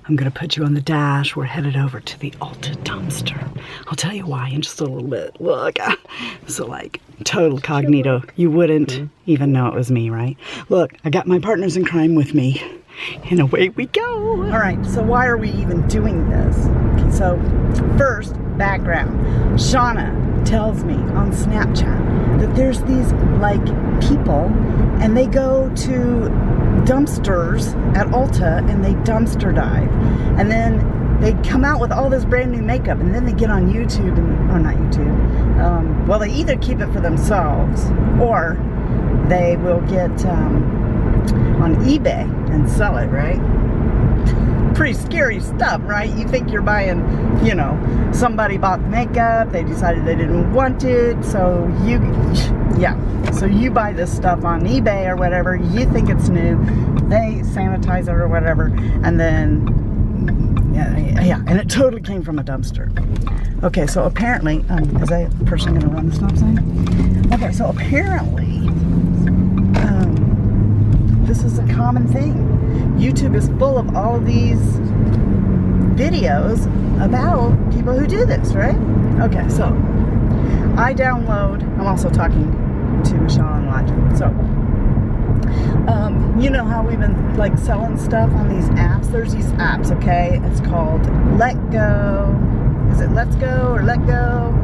I'm gonna put you on the dash. We're headed over to the Ulta dumpster. I'll tell you why in just a little bit. Look, so like total cognito. You wouldn't even know it was me, right? Look, I got my partners in crime with me. And away we go. All right, so why are we even doing this? Okay, so first, background. Shauna tells me on Snapchat that there's these like people and they go to dumpsters at Ulta and they dumpster dive. And then they come out with all this brand new makeup and then they get on YouTube and, or not YouTube, well they either keep it for themselves or they will get on eBay and sell it, right? Pretty scary stuff, right? You think you're buying, you know, somebody bought makeup, they decided they didn't want it, so you, yeah, so you buy this stuff on eBay or whatever, you think it's new, they sanitize it or whatever, and then, yeah, and it totally came from a dumpster. Okay, so apparently, is that person gonna run the stop sign? Okay, so apparently, this is a common thing. YouTube is full of all of these videos about people who do this, right? Okay, so I download, I'm also talking to Michelle and Elijah. So, you know how we've been like selling stuff on these apps? There's these apps, okay? It's called Let Go. Is it Let's Go or Let Go?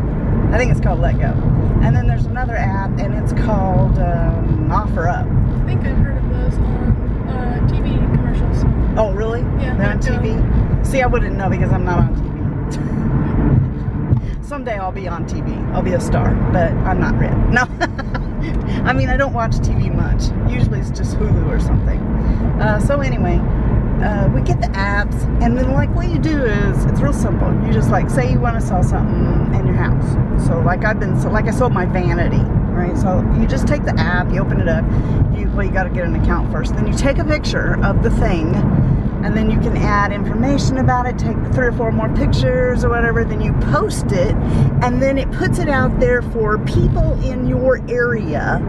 I think it's called Let Go. And then there's another app and it's called Offer Up. I think I've heard of those on TV commercials. Oh, really? Yeah. They're on TV? See, I wouldn't know because I'm not on TV. Someday I'll be on TV. I'll be a star, but I'm not real. No. I mean, I don't watch TV much. Usually it's just Hulu or something. So anyway, we get the apps, and then like what you do is, it's real simple. You just like, say you want to sell something in your house. So like I sold my vanity. Right, so you just take the app, you open it up, you got to get an account first. Then you take a picture of the thing, and then you can add information about it, take 3 or 4 more pictures or whatever, then you post it, and then it puts it out there for people in your area.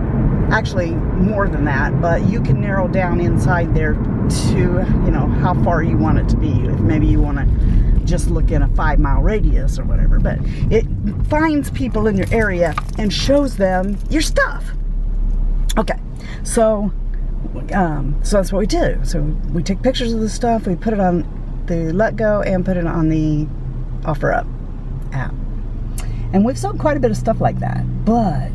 Actually, more than that, but you can narrow down inside there to, you know, how far you want it to be. If maybe you want to just look in a 5-mile radius or whatever, but it finds people in your area and shows them your stuff. Okay, so that's what we do. So we take pictures of the stuff, we put it on the Let Go and put it on the Offer Up app, and we've sold quite a bit of stuff like that. But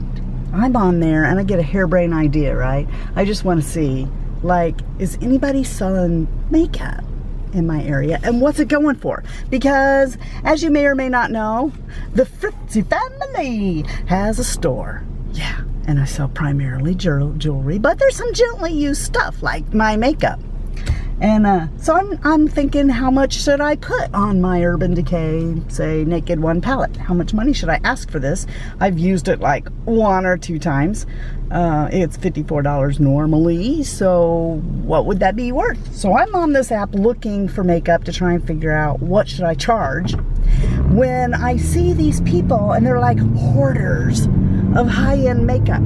I'm on there and I get a harebrained idea, right? I just want to see, like, is anybody selling makeup in my area, and what's it going for? Because as you may or may not know, the Fritzy family has a store. Yeah, and I sell primarily jewelry, but there's some gently used stuff like my makeup. And so I'm thinking, how much should I put on my Urban Decay, say, Naked One palette? How much money should I ask for this? I've used it like 1 or 2 times. It's $54 normally, so what would that be worth? So I'm on this app looking for makeup to try and figure out what should I charge, when I see these people and they're like hoarders of high-end makeup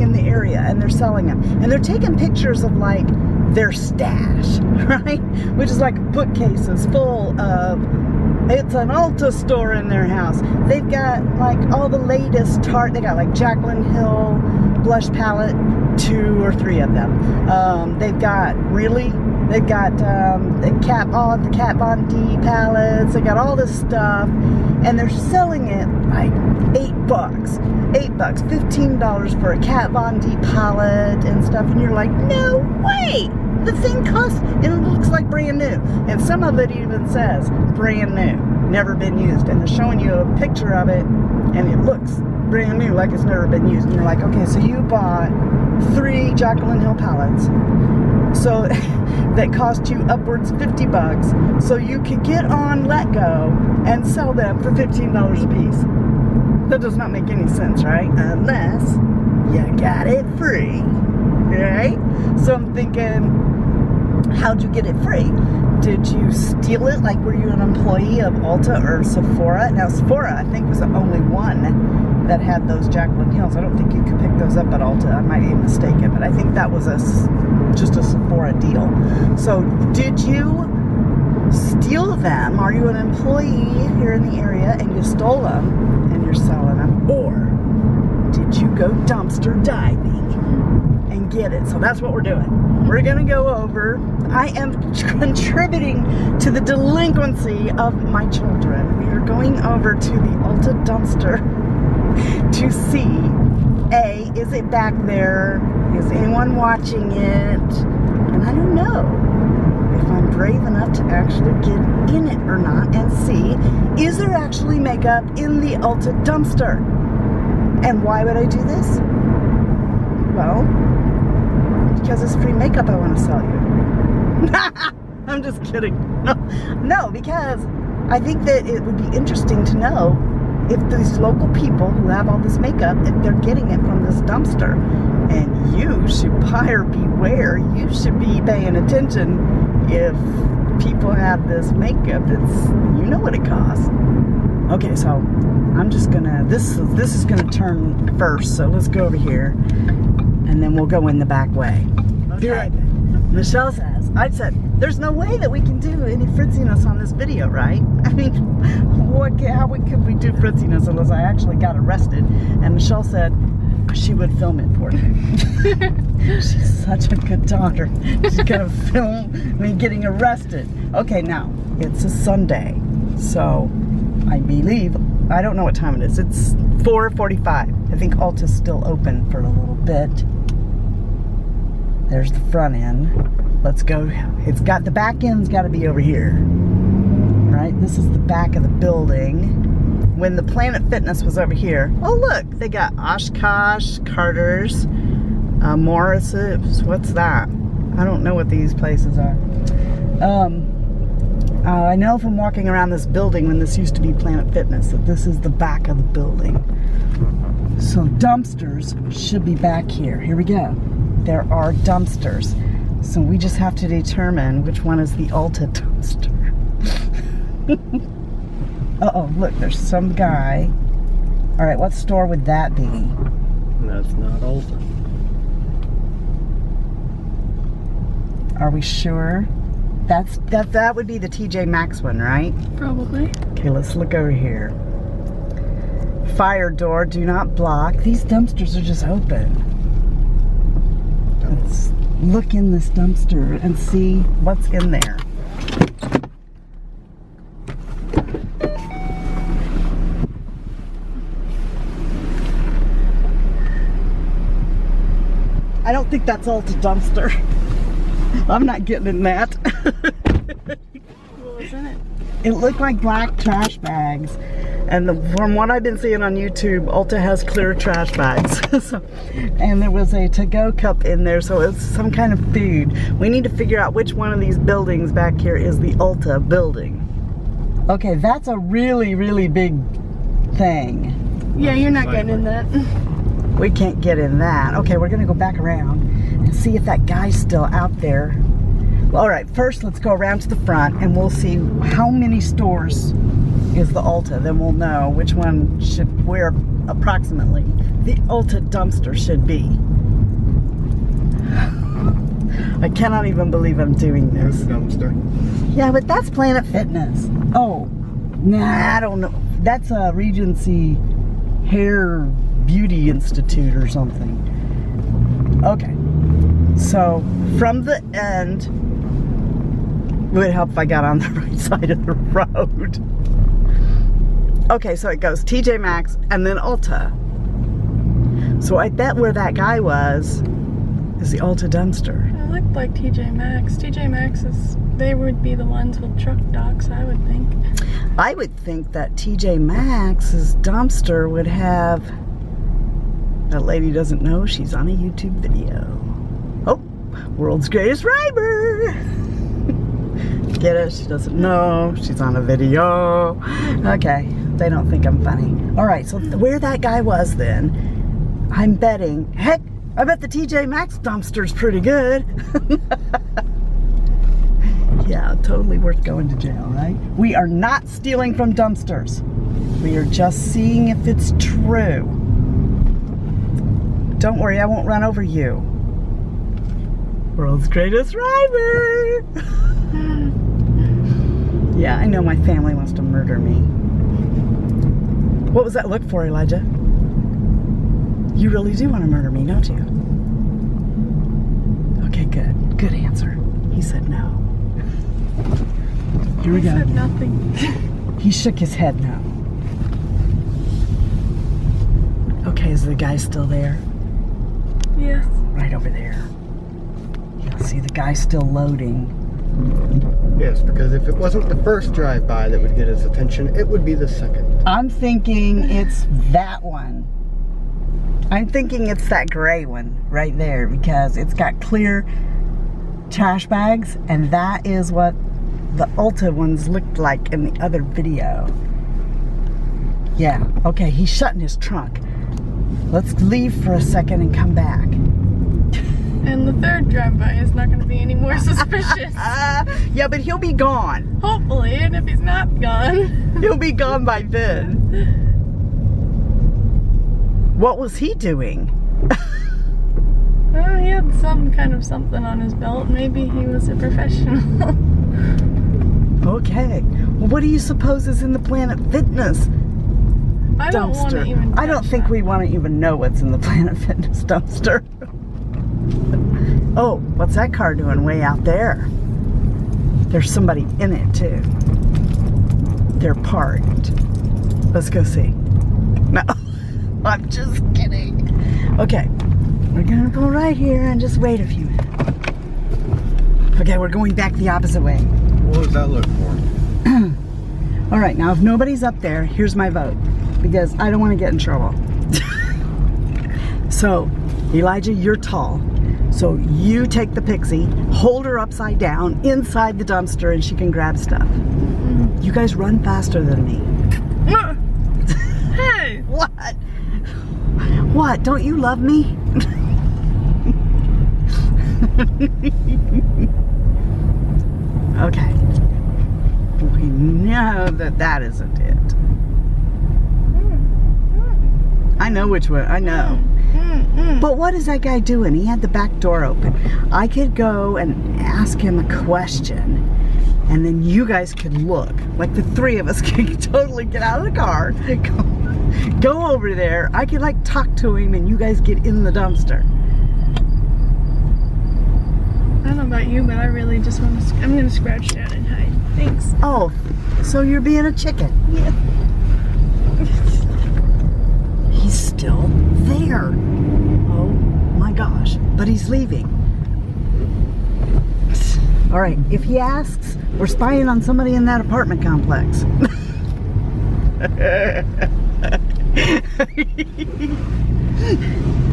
in the area, and they're selling them, and they're taking pictures of like their stash, right? Which is like bookcases full of, it's an Ulta store in their house. They've got like all the latest they got like Jaclyn Hill blush palette, 2 or 3 of them. They've got the Kat Von D palettes. They got all this stuff, and they're selling it like $8, $15 for a Kat Von D palette and stuff, and you're like, no way! The thing costs, and it looks like brand new, and some of it even says brand new, never been used, and they're showing you a picture of it, and it looks brand new, like it's never been used, and you're like, okay, so you bought 3 Jaclyn Hill palettes, so that cost you upwards $50, so you could get on Let Go and sell them for $15 a piece. That does not make any sense, right? Unless you got it free, right? So I'm thinking, how'd you get it free? Did you steal it? Like, were you an employee of Ulta or Sephora? Now, Sephora, I think, was the only one that had those Jaclyn Hills. I don't think you could pick those up at Ulta. I might be mistaken, but I think that was just a Sephora deal. So, did you steal them? Are you an employee here in the area and you stole them and you're selling them? Or did you go dumpster diving and get it? So that's what we're doing. We're gonna go over. I am contributing to the delinquency of my children. We are going over to the Ulta dumpster to see, A, is it back there? Is anyone watching it? And I don't know if I'm brave enough to actually get in it or not and see, is there actually makeup in the Ulta dumpster? And why would I do this? Well, because it's free makeup I want to sell you. I'm just kidding. No, because I think that it would be interesting to know if these local people who have all this makeup, if they're getting it from this dumpster. And you should buyer beware. You should be paying attention if people have this makeup. It's, you know what it costs. Okay, so I'm just gonna, this is gonna turn first, so let's go over here and then we'll go in the back way. Okay. Michelle says, I said, there's no way that we can do any fritziness on this video, right? I mean, how could we do fritziness unless I actually got arrested? And Michelle said she would film it for me. She's such a good daughter. She's gonna film me getting arrested. Okay, now, it's a Sunday, so I believe, I don't know what time it is. It's 4:45. I think Ulta's still open for a little bit. There's the front end. Let's go. It's got, the back end's got to be over here. Right? This is the back of the building. When the Planet Fitness was over here. Oh, look. They got Oshkosh, Carter's, Morris's. What's that? I don't know what these places are. I know from walking around this building when this used to be Planet Fitness that this is the back of the building. So dumpsters should be back here. Here we go. There are dumpsters. So we just have to determine which one is the Ulta dumpster. Uh-oh, look, there's some guy. All right, what store would that be? That's not Ulta. Are we sure? That would be the TJ Maxx one, right? Probably. Okay, let's look over here. Fire door, do not block. These dumpsters are just open. Let's look in this dumpster and see what's in there. I don't think that's Ulta dumpster. I'm not getting in that. What was in it? It looked like black trash bags. And from what I've been seeing on YouTube, Ulta has clear trash bags. And there was a to-go cup in there, so it's some kind of food. We need to figure out which one of these buildings back here is the Ulta building. Okay, that's a really, really big thing. Yeah, you're not getting in that. We can't get in that. Okay, we're gonna go back around and see if that guy's still out there. Well, all right, first let's go around to the front and we'll see how many stores is the Ulta. Then we'll know which one should, where approximately the Ulta dumpster should be. I cannot even believe I'm doing this. Dumpster. Yeah, but that's Planet Fitness. Oh, nah, I don't know. That's a Regency Hair Beauty Institute or something. Okay, so from the end, it would help if I got on the right side of the road. Okay, so it goes TJ Maxx and then Ulta. So I bet where that guy was is the Ulta dumpster. It looked like TJ Maxx. TJ Maxx is, they would be the ones with truck docks, I would think. I would think that TJ Maxx's dumpster would have, that lady doesn't know she's on a YouTube video. Oh, world's greatest rhymer. Get it? She doesn't know she's on a video. Okay, they don't think I'm funny. All right, so where that guy was then, I'm betting, heck, I bet the TJ Maxx dumpster's pretty good. Yeah, totally worth going to jail, right? We are not stealing from dumpsters. We are just seeing if it's true. Don't worry, I won't run over you. World's greatest rhymer. Yeah, I know my family wants to murder me. What was that look for, Elijah? You really do want to murder me, don't you? Okay, good. Good answer. He said no. Here we go. He said nothing. He shook his head no. Okay, is the guy still there? Yes. Right over there. Yeah, see the guy still loading. Yes, because if it wasn't the first drive-by that would get his attention, it would be the second. I'm thinking it's that one. I'm thinking it's that gray one right there because it's got clear trash bags, and that is what the Ulta ones looked like in the other video. Yeah, okay, he's shutting his trunk. Let's leave for a second and come back. And the third drive-by is not going to be any more suspicious. Yeah, but he'll be gone. Hopefully, and if he's not gone. He'll be gone by then. What was he doing? Well, he had some kind of something on his belt. Maybe he was a professional. Okay. Well, what do you suppose is in the Planet Fitness I don't want to dumpster? even I don't touch think that. we want to even know what's in the Planet Fitness dumpster. Oh, what's that car doing way out there? There's somebody in it too. They're parked. Let's go see. No, I'm just kidding. Okay, we're gonna go right here and just wait a few minutes. Okay, we're going back the opposite way. What does that look for? All right, now if nobody's up there, here's my vote because I don't want to get in trouble. So, Elijah, you're tall. So you take the pixie, hold her upside down inside the dumpster, and she can grab stuff. You guys run faster than me. Hey! What? What? Don't you love me? Okay. We know that that isn't it. I know which one. I know. But what is that guy doing? He had the back door open. I could go and ask him a question, and then you guys could look. Like the three of us could totally get out of the car, go over there. I could like talk to him, and you guys get in the dumpster. I don't know about you, but I really just want to. I'm going to scratch down and hide. Thanks. Oh, so you're being a chicken. Yeah. He's still there. Oh my gosh. But he's leaving. All right, if he asks, we're spying on somebody in that apartment complex.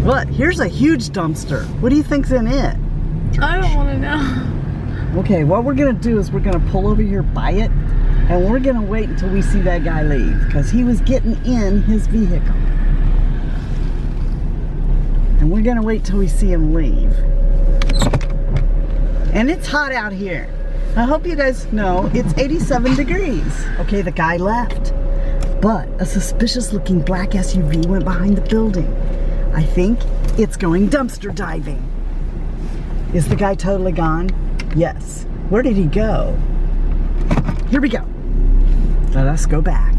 What? Here's a huge dumpster. What do you think's in it? I don't want to know. Okay, what we're gonna do is we're gonna pull over here by it, and we're gonna wait until we see that guy leave, because he was getting in his vehicle. And we're gonna wait till we see him leave. And it's hot out here. I hope you guys know it's 87 degrees. Okay, the guy left, but a suspicious looking black SUV went behind the building. I think it's going dumpster diving. Is the guy totally gone? Yes. Where did he go? Here we go. Let us go back.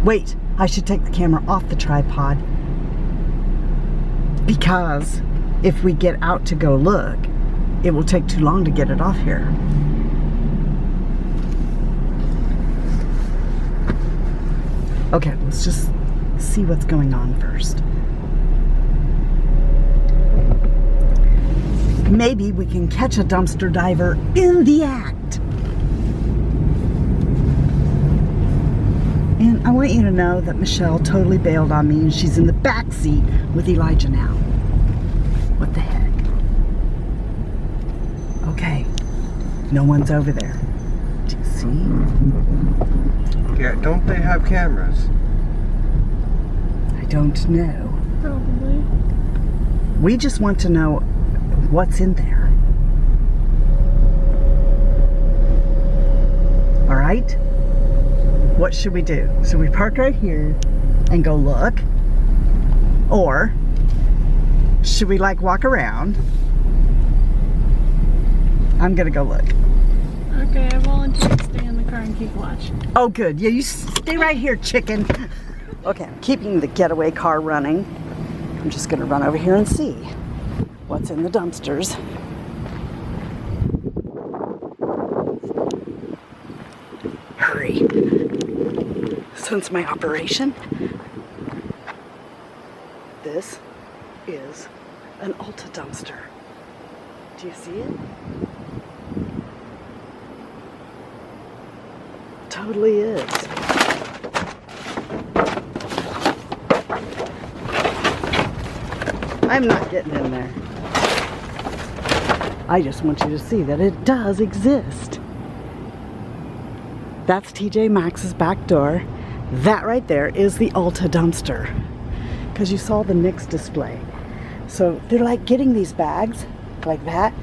Wait, I should take the camera off the tripod, because if we get out to go look, it will take too long to get it off here. Okay, let's just see what's going on first. Maybe we can catch a dumpster diver in the act. And I want you to know that Michelle totally bailed on me, and she's in the back seat with Elijah now. What the heck? Okay, no one's over there. Do you see? Yeah, don't they have cameras? I don't know. Probably. We just want to know what's in there. All right? What should we do? Should we park right here and go look? Or should we like walk around? I'm gonna go look. Okay, I volunteer to stay in the car and can keep watch. Oh, good. Yeah, you stay right here, chicken. Okay, I'm keeping the getaway car running. I'm just gonna run over here and see what's in the dumpsters. Hurry. Since my operation, this is an Ulta dumpster. Do you see it? Totally is. I'm not getting in there. I just want you to see that it does exist. That's TJ Maxx's back door. That right there is the Ulta dumpster. Because you saw the NYX display. So they're like getting these bags like that,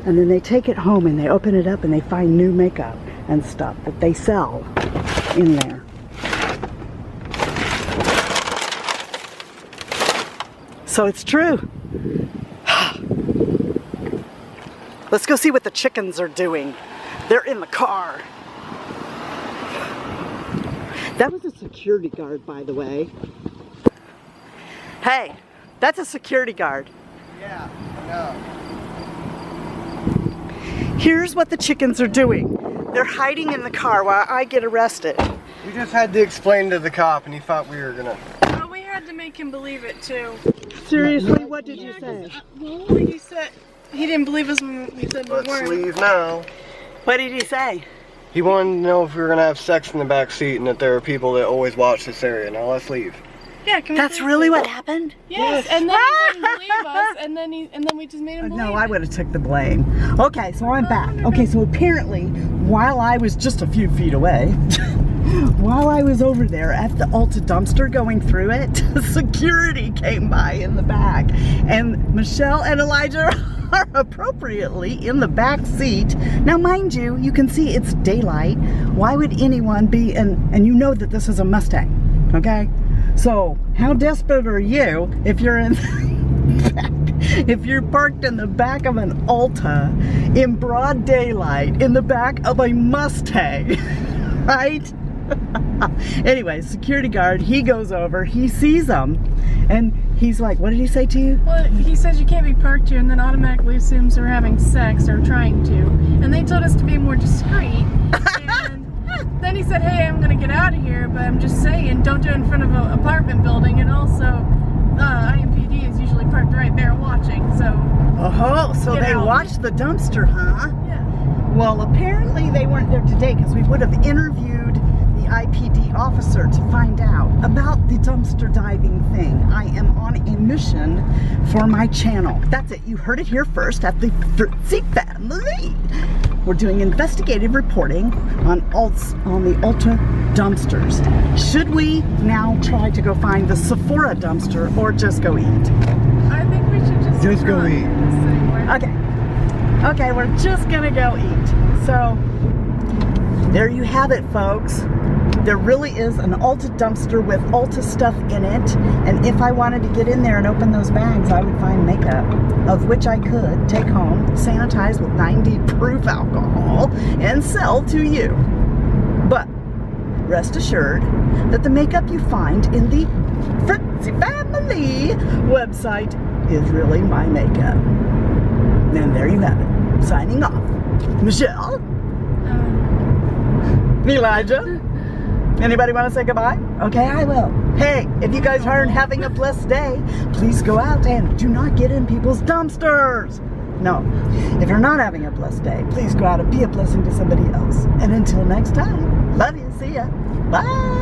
and then they take it home and they open it up and they find new makeup and stuff that they sell in there. So it's true. Let's go see what the chickens are doing. They're in the car. That was a security guard, by the way. Hey, that's a security guard. Yeah, I know. Here's what the chickens are doing. They're hiding in the car while I get arrested. We just had to explain to the cop, and he thought we were gonna. Oh, we had to make him believe it too. Seriously, what did you say? Well, he said he didn't believe us when we said we Let's weren't. leave now. What did he say? He wanted to know if we were gonna have sex in the back seat, and that there are people that always watch this area. Now let's leave. Yeah, can we That's please really do what that? happened? Yes, and then he wouldn't believe us, and then we just made him believe. No, I would have took the blame. Okay, so I'm back. Okay, so apparently, while I was just a few feet away, while I was over there at the Ulta dumpster going through it, security came by in the back, and Michelle and Elijah are appropriately in the back seat. Now, mind you, you can see it's daylight. Why would anyone be in, and you know that this is a Mustang, okay? So, how desperate are you if you're in if you're parked in the back of an Ulta in broad daylight in the back of a Mustang, right? Anyway, security guard, he goes over, he sees them, and he's like, what did he say to you? Well, he says you can't be parked here, and then automatically assumes they're having sex or trying to. And they told us to be more discreet. And then he said, hey, I'm gonna get out of here, but I'm just saying, don't do it in front of an apartment building. And also, IMPD is usually parked right there watching, so. Oh, so they watched the dumpster, huh? Yeah. Well, apparently they weren't there today because we would have interviewed the IPD officer to find out about the dumpster diving thing. I am on a mission for my channel. That's it. You heard it here first at the Fritzy family. We're doing investigative reporting on the Ulta dumpsters. Should we now try to go find the Sephora dumpster or just go eat? I think we should just go run eat. this thing. Okay, we're just gonna go eat. So, there you have it, folks. There really is an Ulta dumpster with Ulta stuff in it, and if I wanted to get in there and open those bags, I would find makeup, of which I could take home, sanitize with 90 proof alcohol, and sell to you. But rest assured that the makeup you find in the Fritzy family website is really my makeup. And there you have it. Signing off. Michelle? Elijah? Anybody want to say goodbye? Okay, I will. Hey, if you guys aren't having a blessed day, please go out and do not get in people's dumpsters. No, if you're not having a blessed day, please go out and be a blessing to somebody else. And until next time, love you. See ya. Bye.